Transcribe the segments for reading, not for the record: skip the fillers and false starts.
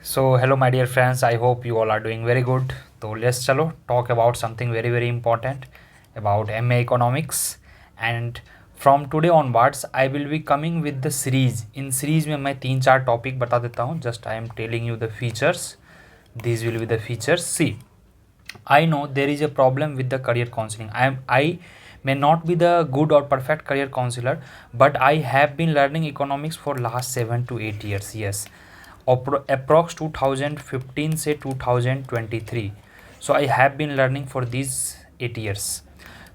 So hello my dear friends, I hope you all are doing very good. So let's chalo talk about something very important about MA Economics. And from today onwards I will be coming with the series. In series में मैं 3-4 topic बता देता हूँ. Just I am telling you the features. These will be the features. See, I know there is a problem with the career counseling. I may not be the good or perfect career counselor, but I have been learning economics for last 7 to 8 years. Yes, approx 2015 से 2023. So I have been learning for these 8 years.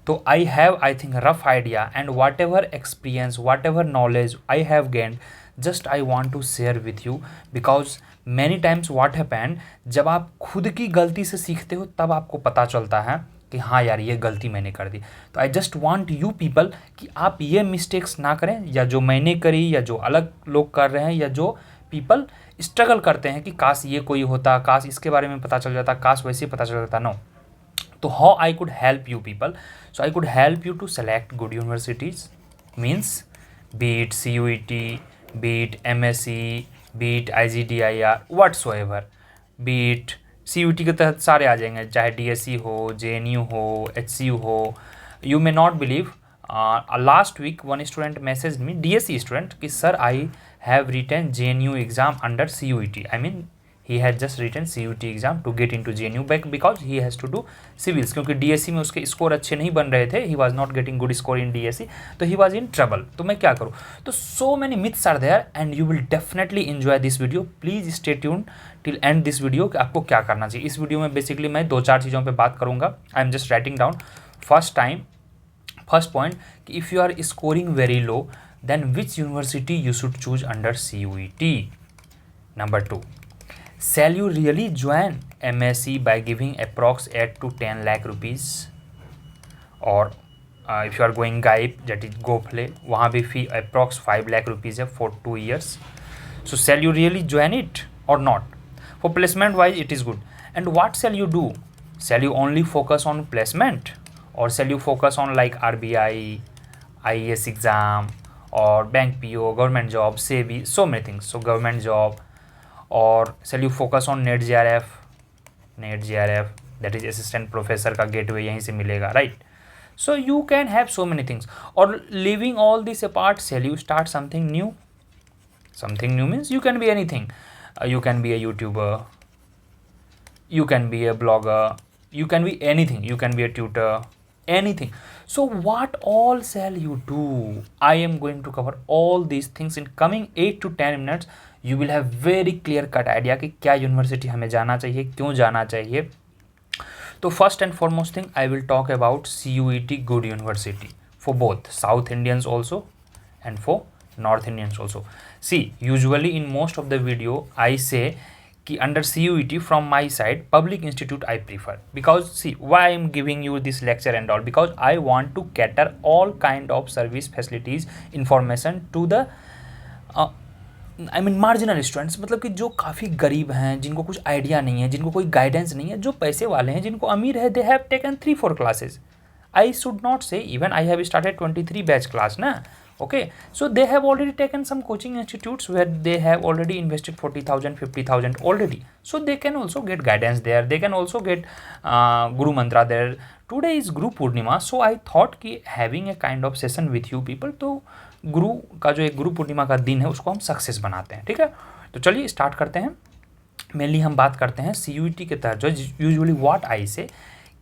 So I have, I think, rough idea, and whatever experience, whatever knowledge I have gained, just I want to share with you. Because many times what happen, जब आप खुद की गलती से सीखते हो तब आपको पता चलता है कि हाँ यार ये गलती मैंने कर दी. तो I just want you people कि आप ये मिस्टेक्स ना करें, या जो मैंने करी, या जो अलग लोग कर रहे हैं, या जो पीपल स्ट्रगल करते हैं कि काश ये कोई होता, काश इसके बारे में पता चल जाता, काश वैसे पता चल जाता. No. So how I could help you people? So I could help you to select good universities, means be it CUET, be it MSc, be it IGDIR, whatsoever. Be it CUET के तहत सारे आ जाएंगे, चाहे DSC हो, JNU हो, HCU हो. You may not believe, last week one student messaged me, DSC student, कि sir I have written JNU exam under CUET. I mean he had just written CUET exam to get into JNU back because he has to do civils, क्योंकि DSC में उसके score अच्छे नहीं बन रहे थे. He was not getting good score in DSC, तो he was in trouble. तो मैं क्या करूँ? तो so many myths are there and you will definitely enjoy this video. Please stay tuned till end this video कि आपको क्या करना चाहिए. इस वीडियो में बेसिकली मैं 2-4 चीज़ों पे बात करूँगा. I am just writing down. First point कि if you are scoring very low, then which university you should choose under CUET. Number 2, shall you really join MSc by giving approx 8 to 10 lakh rupees? Or if you are going GAIP, that is Gofle, वहाँ भी fee approx 5 lakh rupees है for 2 years. So shall you really join it or not? For placement wise it is good. And what shall you do? Shall you only focus on placement, or shall you focus on like RBI, IAS exam, or bank PO, government job, SEBI, so many things. So government job, or shall you focus on NET JRF, that is assistant professor का gateway यहीं से मिलेगा, right? So you can have so many things. Or leaving all this apart, shall you start something new? Something new means you can be anything. You can be a YouTuber, you can be a blogger, you can be anything, you can be a tutor, anything. So what all shall you do? I am going to cover all these things in coming 8 to 10 minutes. You will have very clear cut idea कि क्या university हमें जाना चाहिए, क्यों जाना चाहिए. तो first and foremost thing I will talk about CUET good university for both South Indians also and for North Indians also. See, usually in most of the video I say कि under CUET from my side public institute I prefer, because see why I am giving you this lecture and all, because I want to cater all kind of service facilities information to the marginal students, मतलब कि जो काफ़ी गरीब हैं, जिनको कुछ idea नहीं है, जिनको कोई गाइडेंस नहीं है, जो पैसे वाले हैं, जिनको अमीर है, they have taken 3-4 classes. I should not say even I have started 23 batch class ना. Okay, so they have already taken some coaching institutes where they have already invested 40,000, 50,000 already. So they can also get guidance there. They can also get Guru Mantra there. Today is Guru Purnima, so I thought कि having a kind of session with you people, तो गुरु का जो एक गुरु पूर्णिमा का दिन है उसको हम सक्सेस बनाते हैं. ठीक है, तो चलिए स्टार्ट करते हैं. मेनली हम बात करते हैं CUET के तहत जो यूजुअली व्हाट आई से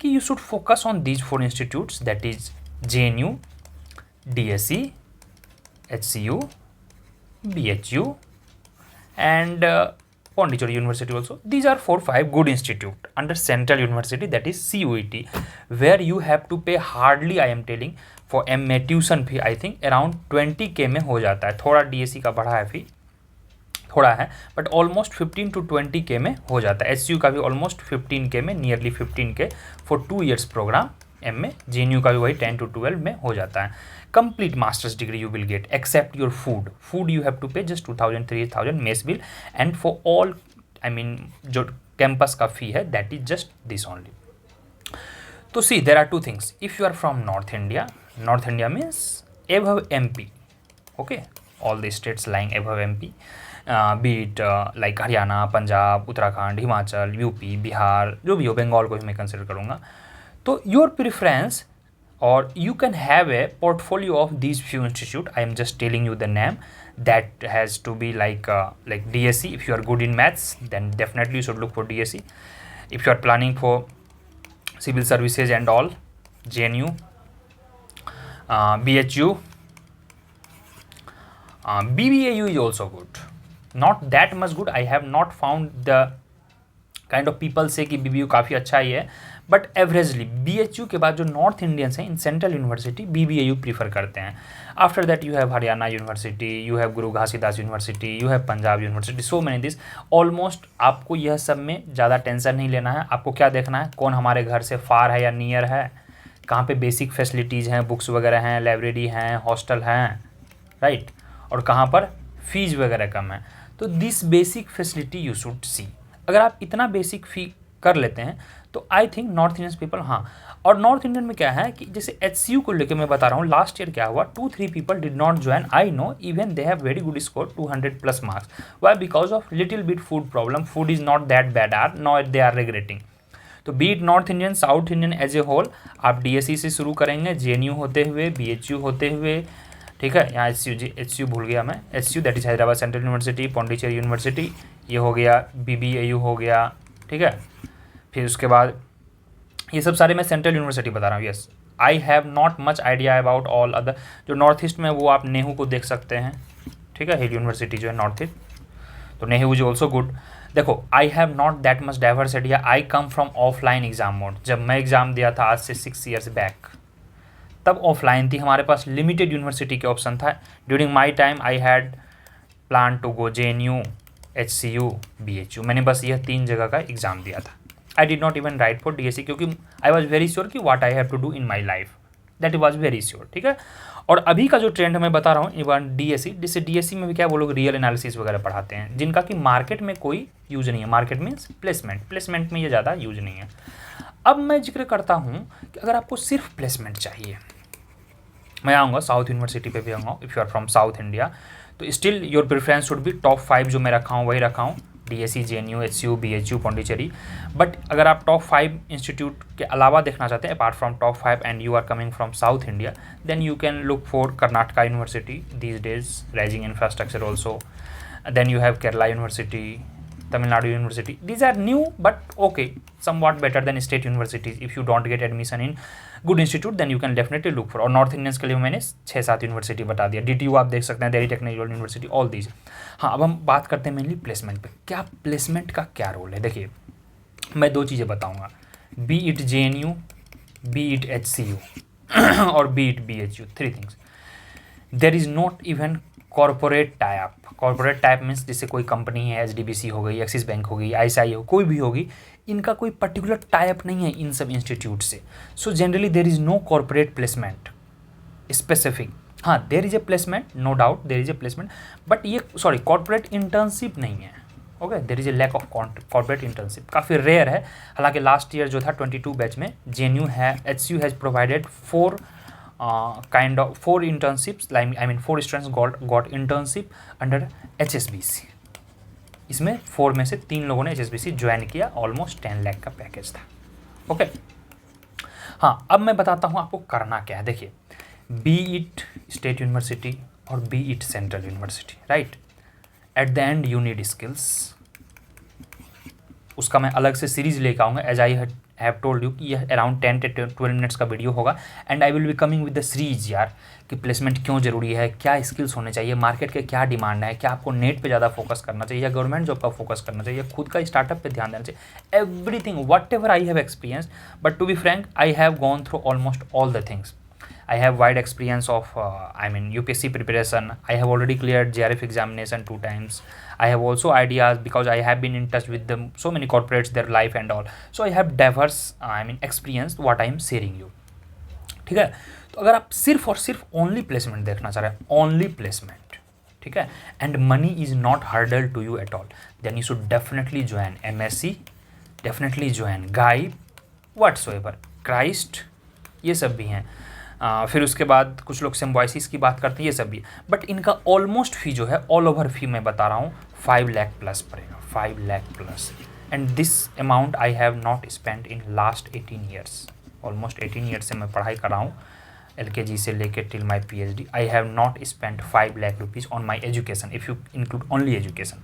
कि you should focus on these 4 institutes, that is JNU, DSC, HCU, BHU, and Pondicherry University also. These are 4-5 good institute under Central University, that is CUET, where you have to pay hardly, I am telling, for MA tuition fee I think around 20K में हो जाता है. थोड़ा DSC का बढ़ा है फी, थोड़ा है, बट ऑलमोस्ट 15 to 20K में हो जाता है. HCU का भी ऑलमोस्ट 15K में, nearly 15K for 2 years programme. MA JNU का भी वही 10 to 12 में हो जाता है. Complete masters degree you will get except your food you have to pay just 2,000-3,000 mess bill, and for all I mean जो campus का फी है that is just this only. तो see there are 2 things. If you are from north India means above MP, okay, all the states lying above MP, be it like Haryana, Punjab, Uttarakhand, Himachal, UP, Bihar, जो भी हो, बंगाल को भी मैं कंसिडर करूँगा। तो your preference or you can have a portfolio of these few institute. I am just telling you the name. That has to be like DSC. If you are good in maths, then definitely you should look for DSC. If you are planning for civil services and all, JNU, BHU, BBAU is also good. Not that much good. I have not found the kind of people से कि BBU काफ़ी अच्छा ही है, but averagely BHU के बाद जो north Indians हैं इन सेंट्रल यूनिवर्सिटी BBAU प्रीफर करते हैं। After that you have Haryana university, you have Guru Ghasidas university, you have Punjab university, so many this. Almost आपको यह सब में ज़्यादा टेंशन नहीं लेना है। आपको क्या देखना है, कौन हमारे घर से फार है या नियर है, कहाँ पे बेसिक फैसिलिटीज़ हैं, बुक्स वगैरह हैं, लाइब्रेरी हैं, हॉस्टल हैं, राइट, और कहाँ पर फीस वगैरह कम है। तो this basic facility you should see. अगर आप इतना बेसिक फी कर लेते हैं तो I think north Indian people, हाँ। और नॉर्थ इंडियन में क्या है कि जैसे HCU को लेकर मैं बता रहा हूँ, लास्ट ईयर क्या हुआ, 2-3 people did not join. I know even they have very good score, 200+ marks. Why? Because of little bit food problem. Food is not that bad, are not they are regretting. तो be it north Indian, south Indian as a whole, आप DSC से शुरू करेंगे, JNU होते हुए, BHU होते हुए, ठीक है। यहाँ HCU भूल गया मैं, HCU that is Hyderabad central university, Pondicherry university, ये हो गया, BBAU हो गया, ठीक है। फिर उसके बाद ये सब सारे मैं सेंट्रल यूनिवर्सिटी बता रहा हूँ। Yes, I have not much idea about all other. जो नॉर्थ ईस्ट में वो आप नेहरू को देख सकते हैं, ठीक है, हिल यूनिवर्सिटी जो है नॉर्थ ईस्ट, तो नेहरू इज ऑल्सो गुड। देखो, I have not that much diverse idea. I come from offline exam mode. जब मैं एग्ज़ाम दिया था आज से 6 years बैक, तब ऑफलाइन थी, हमारे पास लिमिटेड यूनिवर्सिटी के ऑप्शन था। During my time I had plan to go JNU, HCU, BHU। मैंने बस यह 3 जगह का एग्ज़ाम दिया था। I did not even write for DSC, क्योंकि आई वॉज वेरी श्योर कि what I have to do in my life, that was very sure, ठीक है। और अभी का जो ट्रेंड मैं बता रहा हूँ इवन DSC, जिससे DSC में भी क्या वो लोग रियल एनालिसिस वगैरह पढ़ाते हैं, जिनका कि मार्केट में कोई यूज़ नहीं है। मार्केट मीन्स प्लेसमेंट में ये ज़्यादा यूज़ नहीं है। अब मैं जिक्र करता हूँ कि अगर आपको सिर्फ प्लेसमेंट चाहिए, मैं आऊँगा साउथ यूनिवर्सिटी पे भी आऊँगा। If you are from south India, तो still your preference should be top 5 जो मैं रखा हूँ वही रखा हूँ, DSC, JNU, HCU, BHU, Pondicherry. But अगर आप टॉप 5 इंस्टीट्यूट के अलावा देखना चाहते हैं, apart from top 5 and you are coming from south India, then you can look for Karnataka university these days, rising infrastructure also. Then you have Kerala university, Tamil Nadu University. These are new but okay, somewhat better than state universities. If you don't get admission in good institute, then you can definitely look for। और north Indians के लिए मैंने 6-7 university बता दिया। DTU आप देख सकते हैं, Delhi technical university, all these. हाँ, अब हम बात करते हैं मेनली प्लेसमेंट पे। क्या प्लेसमेंट का क्या रोल है? देखिए, मैं 2 चीज़ें बताऊँगा, B it JNU, B it HCU और be it BHU, 3 things. There is not even corporate type. Corporate type means जैसे कोई कंपनी है, HDBC हो गई, एक्सिस बैंक हो गई, ICI हो, कोई भी होगी, इनका कोई पर्टिकुलर टाइप नहीं है इन सब इंस्टीट्यूट से। So generally there is no corporate placement specific. हाँ, there is a placement, no doubt there is a placement, but ये कॉर्पोरेट इंटर्नशिप नहीं है। Okay, there is a lack of corporate internship, काफ़ी rare है। हालांकि last year जो था 22 batch में JNU है, HCU has provided 4 internships, I mean 4 students got internship under HSBC। इसमें 4 में से 3 लोगों ने HSBC ज्वाइन किया, ऑलमोस्ट 10 लाख का पैकेज था। ओके, हाँ, अब मैं बताता हूँ आपको करना क्या है। देखिए, बी इट स्टेट यूनिवर्सिटी और be it central university, right, at the end you need skills. उसका मैं अलग से सीरीज लेकर आऊँगा, as I have told you कि यह अराउंड 10 to 12 मिनट्स का वीडियो होगा। And I will be coming with the series यार, कि प्लेसमेंट क्यों ज़रूरी है, क्या स्किल्स होने चाहिए, मार्केट के क्या डिमांड है, क्या आपको नेट पे ज़्यादा फोकस करना चाहिए या गवर्नमेंट जॉब का फोकस करना चाहिए, खुद का स्टार्टअप पे ध्यान देना चाहिए, everything whatever I have experience. But to be frank, I have gone through almost all the things. I have wide experience of UPSC preparation. I have already cleared JRF examination 2 times. I have also ideas because I have been in touch with them, so many corporates, their life and all. So I have diverse experience what I am sharing you. ठीक है, तो अगर आप सिर्फ और सिर्फ only placement देखना चाह रहे हैं, ओनली प्लेसमेंट, ठीक है, and money is not hurdle to you at all, then you should definitely join MSc, definitely join guide, whatsoever, Christ, ये सब भी हैं। फिर उसके बाद कुछ लोग सिम्बॉयसिस की बात करते हैं, ये सब भी। बट इनका ऑलमोस्ट फ़ी जो है, ऑल ओवर फ़ी मैं बता रहा हूँ 5 लाख प्लस पड़ेगा, 5 lakh plus. And this amount I have not spend in last 18 years. Almost 18 years से मैं पढ़ाई कर रहा हूँ, LKG से लेके till my PhD। I have not spend 5 lakh rupees on my education if you include only education.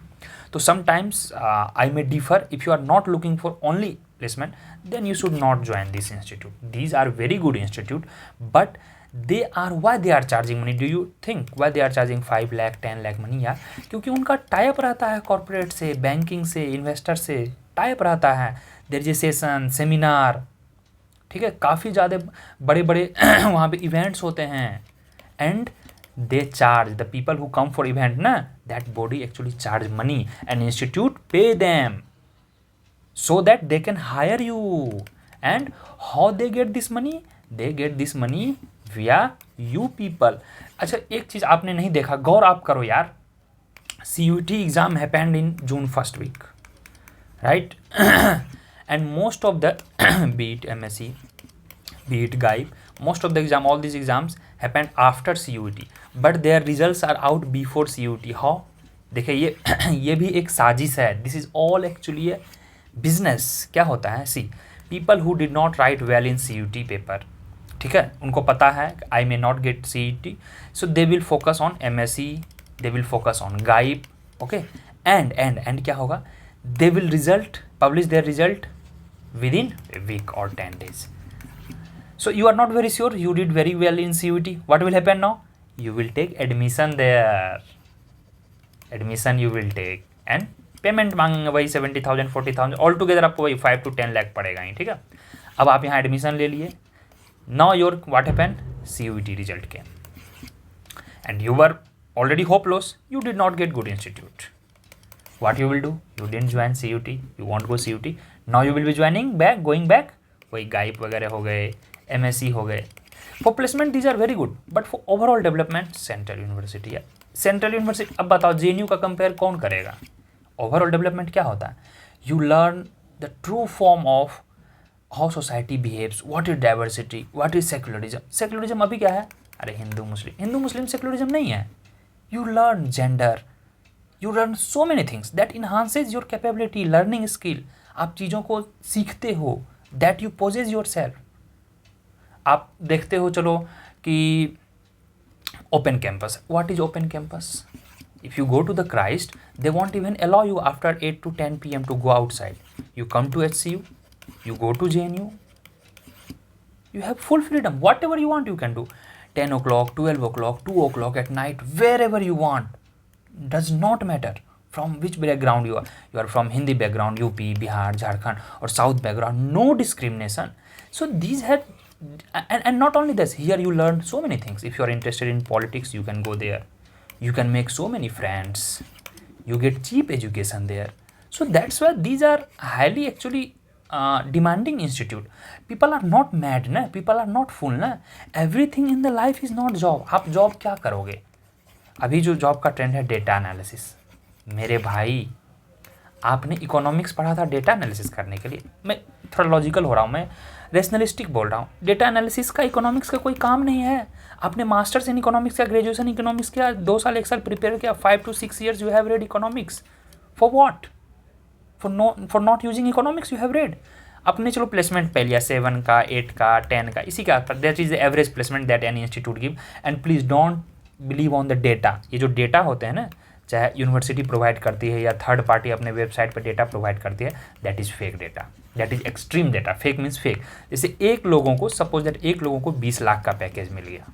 तो sometimes I may differ, if you are not looking for only placement, then you should not join this institute. These are very good institute, but why they are charging money? Do you think why they are charging 5 lakh 10 lakh money? यार क्योंकि उनका type रहता है corporate से, banking से, investor से type रहता है। देयर इज सेशन, सेमिनार, ठीक है, काफ़ी ज़्यादा बड़े बड़े वहाँ पे इवेंट्स होते हैं। And they charge the people who come for event na, that body actually charge money and institute pay them so that they can hire you. And how they get this money? They get this money via you people. अच्छा, एक चीज़ आपने नहीं देखा, गौर आप करो यार, CUET exam happened in June 1st week, right? And most of the be it MSc, be it GAIP, most of the exam, all these exams happened after CUET, but their results are out before CUET. How? देखिए ये भी एक साजिश है। This is all actually a business. क्या होता है, see people who did not write well in CUET paper, ठीक है, उनको पता है I may not get CUET, so they will focus on MSc, they will focus on गाइप, okay. And क्या होगा, they will publish their result within a week और 10 days. So you are not very sure, you did very well in CUET. What will happen now? You will take admission there. Admission you will take and payment मांगेंगे वही 70,000 40,000, all together आपको वही 5 to 10 lakh पड़ेगा ही, ठीक है। अब आप यहाँ एडमिशन ले लिए, now your what happened, CUET result के, and you were already hopeless, you did not get good institute. What you will do, you didn't join CUET, you want go CUET, now you will be joining back, going back, वही गाइप वगैरह हो गए, MSc हो गए। For placement these are very good, but for overall development central university है। Central university, अब बताओ JNU का कंपेयर कौन करेगा? ओवरऑल डेवलपमेंट क्या होता है, you learn the true form of how society behaves, what is diversity, what is secularism. Secularism अभी क्या है, अरे हिंदू मुस्लिम सेक्युलरिज्म नहीं है। You learn gender, you learn so many things that enhances your capability, learning skill, आप चीज़ों को सीखते हो, that you possess yourself. आप देखते हो चलो कि open campus, what is open campus? If you go to the Christ, they won't even allow you after 8 to 10 p.m. to go outside. You come to HCU, you go to JNU, you have full freedom. Whatever you want, you can do. 10 o'clock, 12 o'clock, 2 o'clock at night, wherever you want. Does not matter from which background you are. You are from Hindi background, UP, Bihar, Jharkhand, or South background. No discrimination. So these had, and not only this, here you learn so many things. If you are interested in politics, you can go there. You can make so many friends, you get cheap education there. So that's why these are highly actually demanding institute. People are not mad na, people are not fool na. Everything in the life is not job. आप job क्या करोगे? अभी जो job का trend है data analysis, मेरे भाई आपने इकोनॉमिक्स पढ़ा था डेटा एनालिसिस करने के लिए। मैं थोड़ा लॉजिकल हो रहा हूँ, मैं रेशनलिस्टिक बोल रहा हूँ। डेटा एनालिसिस का इकोनॉमिक्स का कोई काम नहीं है। आपने मास्टर्स इन इकोनॉमिक्स किया, ग्रेजुएशन इकोनॉमिक्स किया, 2 साल 1 साल प्रिपेयर किया, 5 to 6 years you have read economics for what? For not using economics you have read. आपने चलो प्लेसमेंट पा लिया 7 का, 8 का, 10 का, इसी का that is the average placement that any institute give. And please don't believe on the data. ये जो डेटा होते हैं ना, चाहे यूनिवर्सिटी प्रोवाइड करती है या थर्ड पार्टी अपने वेबसाइट पर डेटा प्रोवाइड करती है, that is fake data, that is extreme data. Fake means fake. जैसे एक लोगों को, सपोज दैट एक लोगों को 20 लाख का पैकेज मिल गया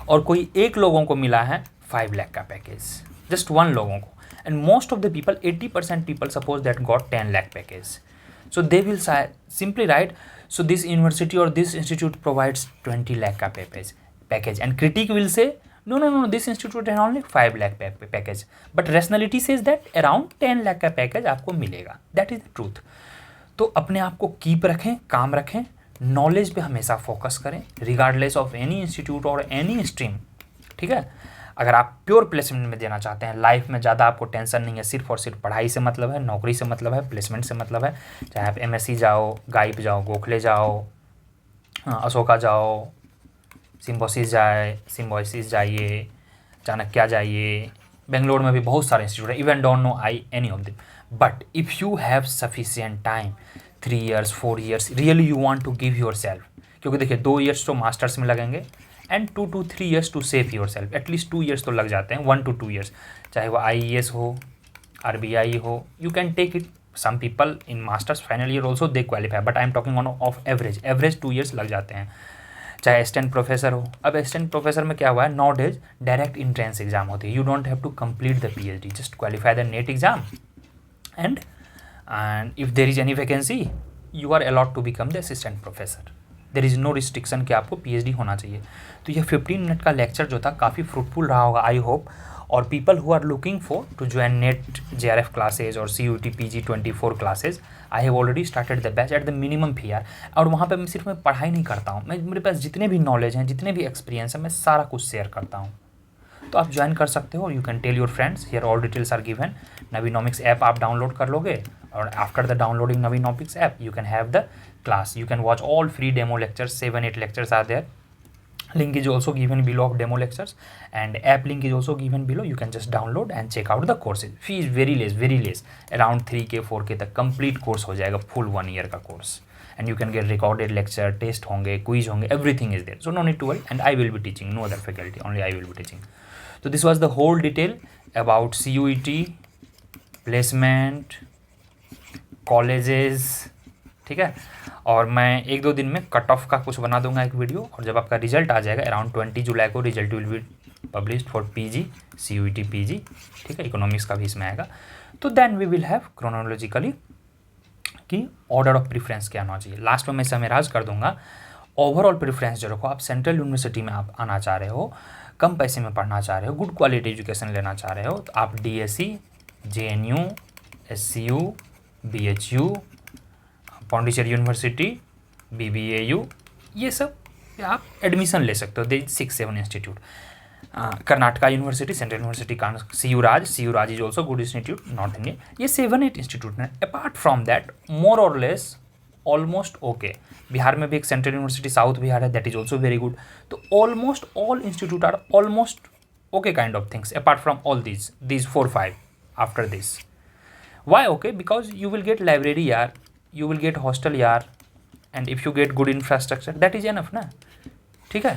और कोई एक लोगों को मिला है 5 लाख का पैकेज, जस्ट 1 लोगों को। And most of the people, 80% people suppose that got 10 lakh package, so they will simply write, so this university or this institute provides 20 lakh का package and critic will say no, this institute has only 5 lakh package, but rationality says that around 10 lakh का package आपको मिलेगा। that is the truth। तो अपने आप को keep रखें, काम रखें, नॉलेज पे हमेशा फोकस करें, रिगार्डलेस ऑफ एनी इंस्टीट्यूट और एनी स्ट्रीम, ठीक है। अगर आप प्योर प्लेसमेंट में देना चाहते हैं, लाइफ में ज़्यादा आपको टेंशन नहीं है, सिर्फ और सिर्फ पढ़ाई से मतलब है, नौकरी से मतलब है, प्लेसमेंट से मतलब है, चाहे आप MSc जाओ, गाइप जाओ, गोखले जाओ, अशोका जाओ, सिम्बोसिस जाइए, चाणक्य जाइए, बेंगलोर में भी बहुत सारे इंस्टीट्यूट है, even don't know I any of them, but if you have sufficient time 3 years 4 years really you want to give yourself, क्योंकि देखिए 2 years तो मास्टर्स में लगेंगे and 2 to 3 years to save yourself, at least 2 years तो लग जाते हैं, 1 to 2 years, चाहे वो IAS हो RBI हो, you can take it, some people in masters final year also they qualify, but I am talking on of average 2 years लग जाते हैं। चाहे असिस्टेंट प्रोफेसर हो, अब असिस्टेंट प्रोफेसर में क्या हुआ है, nowadays direct entrance exam होती है, you don't have to complete the PhD, just qualify the NET exam and if there is any vacancy you are allowed to become the assistant professor, there is no restriction कि आपको PhD होना चाहिए। तो ये 15 minute का lecture जो था काफ़ी फ्रूटफुल रहा होगा आई होप, और people who are looking for to join NET JRF classes और CUET PG 24 classes, I have already started the batch at the minimum fee are, और वहाँ पे मैं पढ़ाई नहीं करता हूँ, मैं मेरे पास जितने भी नॉलेज हैं, जितने भी एक्सपीरियंस है, मैं सारा कुछ शेयर करता हूँ। तो आप ज्वाइन कर सकते हो, you can tell your friends, here all details are given. Naveenomics app आप डाउनलोड कर लोगे, और after the downloading Naveenomics app you can have the class, you can watch all free demo lectures, 7-8 lectures are there, link is also given below of demo lectures, and app link is also given below, you can just download and check out the courses, fee is very less, around 3K 4K तक complete course हो जाएगा, full 1 year का course, and you can get recorded lecture, test होंगे, quiz होंगे, everything is there, so no need to worry, and I will be teaching, no other faculty, only I will be teaching. So this was the whole detail about CUET, placement, colleges, ठीक है। और मैं 1-2 दिन में cut off का कुछ बना दूंगा एक वीडियो, और जब आपका रिजल्ट आ जाएगा अराउंड 20 जुलाई को result will be published for PG CUET PG, ठीक है, इकोनॉमिक्स का भी इसमें आएगा। तो then we will have chronologically कि ऑर्डर ऑफ प्रेफरेंस क्या होना चाहिए। लास्ट में मैं समराइज कर दूंगा, ओवरऑल प्रेफरेंस जो रखो, आप सेंट्रल यूनिवर्सिटी में आप आना चाह रहे हो, कम पैसे में पढ़ना चाह रहे हो, गुड क्वालिटी एजुकेशन लेना चाह रहे हो, तो आप DSC JNU SCU BHU Pondicherry university BBAU, ये सब आप एडमिशन ले सकते हो, दे 6-7 institute. Karnataka university, central university CU Raj is also good institute, north India, ये 7-8 इंस्टीट्यूट हैं। अपार्ट फ्रॉम दैट मोर और लेस ऑलमोस्ट ओके, बिहार में भी एक सेंट्रल यूनिवर्सिटी साउथ बिहार है, that is also very good. तो almost all institute are almost okay kind of things apart from all these 4-5 after this. Why okay? Because you will get library यार, you will get hostel यार, and if you get good infrastructure that is enough ना, ठीक है।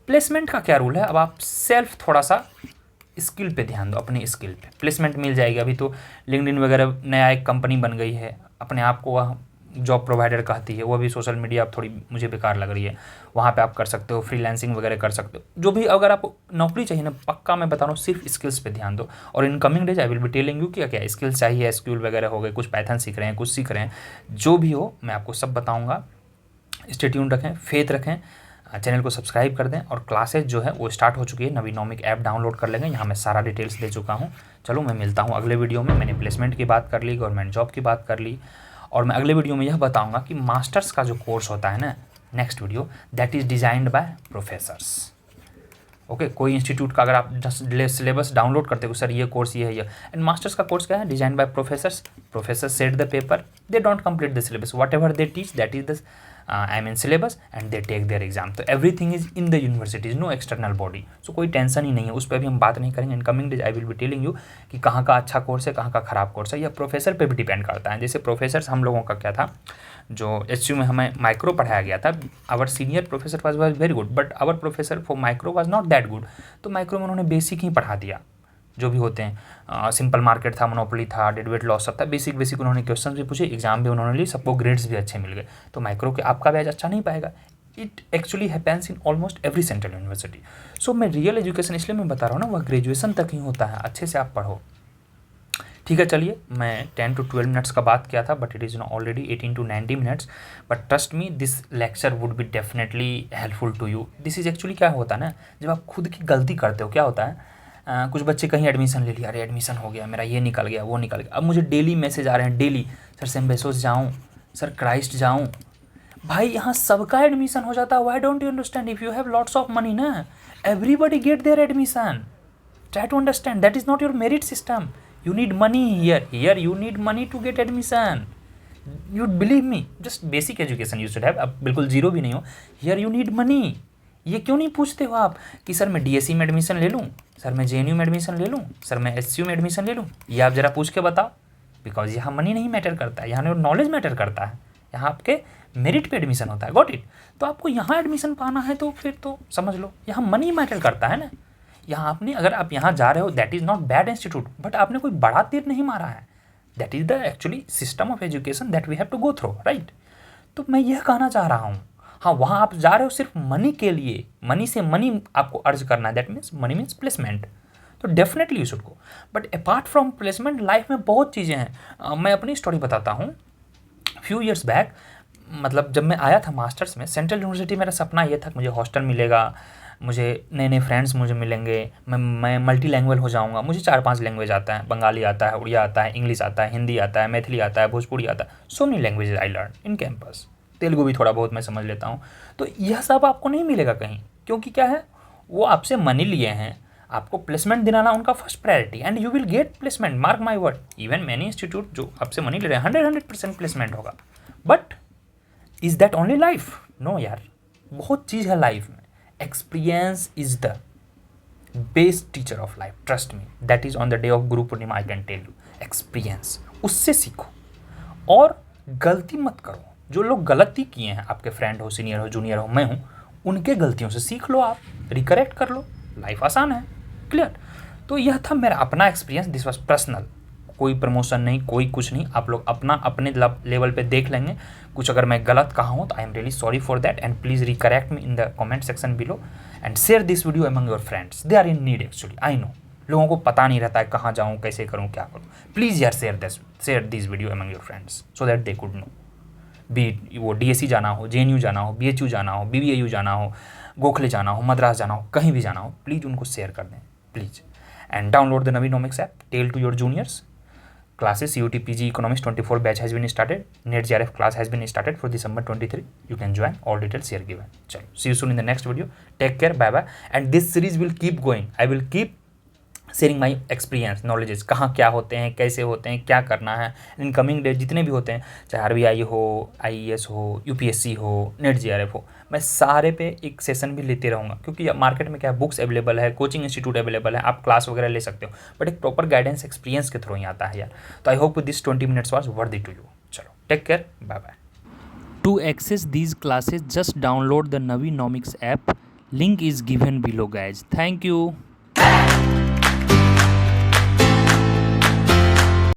Placement का क्या rule है, अब आप सेल्फ थोड़ा सा स्किल पे ध्यान दो, अपनी स्किल पे प्लेसमेंट मिल जाएगी। अभी तो लिंक्डइन वगैरह नया एक कंपनी बन गई है, अपने आप को वह जॉब प्रोवाइडर कहती है, वो भी सोशल मीडिया अब थोड़ी मुझे बेकार लग रही है, वहाँ पे आप कर सकते हो, फ्रीलांसिंग वगैरह कर सकते हो, जो भी अगर आपको नौकरी चाहिए ना, पक्का मैं बता रहा हूँ सिर्फ स्किल्स पे ध्यान दो। और in coming days I will be telling you क्या क्या स्किल्स चाहिए, SQL वगैरह हो गए, कुछ पाइथन सीख रहे हैं, कुछ सीख रहे हैं, जो भी हो मैं आपको सब बताऊँगा। स्टे ट्यून रखें, फेथ रखें, चैनल को सब्सक्राइब कर दें, और क्लासेज जो है वो स्टार्ट हो चुकी है, नवीनोमिक ऐप डाउनलोड कर लेंगे, यहाँ मैं सारा डिटेल्स दे चुका हूँ। चलो मैं मिलता हूँ अगले वीडियो में। मैंने प्लेसमेंट की बात कर ली, गवर्नमेंट जॉब की बात कर ली, और मैं अगले वीडियो में यह बताऊंगा कि मास्टर्स का जो कोर्स होता है ना, next video, that is designed bye professors. Okay, कोई इंस्टीट्यूट का अगर आप सिलेबस डाउनलोड करते हो, सर ये कोर्स ये है ये, एंड मास्टर्स का कोर्स क्या है, designed bye professors. Professors set the paper, they don't complete the syllabus, what ever they teach that is the syllabus, and they take their exam. तो everything is in the university, no external body, so कोई tension ही नहीं है, उस पर भी हम बात नहीं करेंगे। In coming days I will be telling you कि कहाँ का अच्छा कोर्स है, कहाँ का ख़राब कोर्स है, या प्रोफेसर पे भी डिपेंड करता है। जैसे प्रोफेसर्स हम लोगों का क्या था, जो HU में हमें माइक्रो पढ़ाया गया था, our senior professor was very good, but our professor for micro was not that good. तो माइक्रो में उन्होंने बेसिक ही पढ़ा दिया, जो भी होते हैं, सिंपल मार्केट था, मोनोपोली था, डेडवेट लॉस सब था, बेसिक उन्होंने क्वेश्चन भी पूछे, एग्जाम भी उन्होंने ली, सबको ग्रेड्स भी अच्छे मिल गए। तो माइक्रो के आपका बैच अच्छा नहीं पाएगा। It actually happens in almost every central university. So मैं रियल एजुकेशन इसलिए मैं बता रहा हूँ ना, वह ग्रेजुएशन तक ही होता है, अच्छे से आप पढ़ो, ठीक है। चलिए, मैं 10 to 12 मिनट्स का बात किया था, but it is already 18 to 19 minutes, but trust me this lecture would be definitely helpful to you. This is actually क्या होता है ना, जब आप खुद की गलती करते हो, क्या होता है, कुछ बच्चे कहीं एडमिशन ले लिया, अरे एडमिशन हो गया मेरा, ये निकल गया, वो निकल गया, अब मुझे डेली मैसेज आ रहे हैं, डेली, सर सिम्बेसिस जाऊँ, सर क्राइस्ट जाऊँ। भाई यहाँ सबका एडमिशन हो जाता है, why don't you understand? If you have lots of money ना, everybody get their admission, try to understand, that is not your merit system, you need money here you need money to get admission, you believe me, just basic education you should have, अब बिल्कुल zero भी नहीं हो, here you need money, ये क्यों नहीं पूछते हो आप कि सर मैं डीएससी में एडमिशन ले लूँ, सर मैं जेएनयू में एडमिशन ले लूँ, सर मैं एसयू में एडमिशन ले लूँ? ये आप ज़रा पूछ के बताओ। बिकॉज यहाँ मनी नहीं मैटर करता है, यहाँ नॉलेज मैटर करता है, यहाँ आपके मेरिट पे एडमिशन होता है। Got it? तो आपको यहाँ एडमिशन पाना है तो फिर तो समझ लो यहाँ मनी मैटर करता है ना। यहाँ आपने, अगर आप यहाँ जा रहे हो, that is not bad institute, but आपने कोई बड़ा तीर नहीं मारा है। That is the actually system of education that we have to go through, right? तो मैं यह कहना चाह रहा हूँ, हाँ वहाँ आप जा रहे हो सिर्फ मनी के लिए, मनी से मनी आपको अर्ज करना है, that means money means placement, तो definitely you should go. But apart from placement life में बहुत चीज़ें हैं। मैं अपनी स्टोरी बताता हूँ। फ्यू ईयर्स बैक, मतलब जब मैं आया था मास्टर्स में सेंट्रल यूनिवर्सिटी, मेरा सपना ये था कि मुझे हॉस्टल मिलेगा, मुझे नए नए फ्रेंड्स मुझे मिलेंगे, मैं मल्टी लैंग्वेज हो जाऊंगा। मुझे 4-5 लैंग्वेज आता है, बंगाली आता है, उड़िया आता है, इंग्लिश आता है, हिंदी आता है, मैथिली आता है, भोजपुरी आता है, so many languages I learn in campus. Telugu भी थोड़ा बहुत मैं समझ लेता हूँ। तो यह सब आपको नहीं मिलेगा कहीं, क्योंकि क्या है, वो आपसे मनी लिए हैं, आपको प्लेसमेंट दिलाना उनका first priority, and you will get placement, mark my word. Even many institute जो आपसे मनी ले रहे हैं, 100% प्लेसमेंट होगा। But is that only life? No यार, बहुत चीज़ है लाइफ में। Experience is the best teacher of life, trust me, that is on the day of Guru Purnima I can tell you. Experience, उससे सीखो और गलती मत करो। जो लोग गलती किए हैं, आपके फ्रेंड हो, सीनियर हो, जूनियर हो, मैं हूँ, उनके गलतियों से सीख लो, आप रिकरेक्ट कर लो, लाइफ आसान है। क्लियर? तो यह था मेरा अपना एक्सपीरियंस, दिस वॉज पर्सनल, कोई प्रमोशन नहीं, कोई कुछ नहीं। आप लोग अपना अपने लेवल पे देख लेंगे। कुछ अगर मैं गलत कहा हूँ तो I am really sorry for that, and please recorrect me in the comment section below and share this video among your friends, they are in need actually. I know लोगों को पता नहीं रहता है कहाँ जाऊँ, कैसे करूँ, क्या करूँ। प्लीज़ यार share this video among your friends so that they could know. Be वो डीएससी जाना हो, जेएनयू जाना हो, बीएचयू जाना हो, बीबीएयू जाना हो, गोखले जाना हो, मद्रास जाना हो, कहीं भी जाना हो, प्लीज़ उनको शेयर कर दें please. And download the Naveenomics app, tell to your juniors. Classes CUT PG Economics 24 batch has been started. NET JRF class has been started for December 23. You can join. All details here given. Chalo, see you soon in the next video. Take care. Bye bye. And this series will keep going. I will keep sharing my experience, knowledges, कहाँ क्या होते हैं, कैसे होते हैं, क्या करना है। इन कमिंग डेज जितने भी होते हैं, चाहे RBI हो, IAS हो, UPSC हो, नेट JRF हो, मैं सारे पे एक सेशन भी लेते रहूँगा। क्योंकि मार्केट में क्या बुक्स अवेलेबल है, कोचिंग इंस्टीट्यूट अवेलेबल है, आप क्लास वगैरह ले सकते हो, बट एक प्रॉपर गाइडेंस एक्सपीरियंस के थ्रू ही आता है यार। तो I hope this 20 minutes was worthy to you. चलो, take care, bye bye. To access these classes, just download the Navinomics app. Link is given below, guys. Thank you.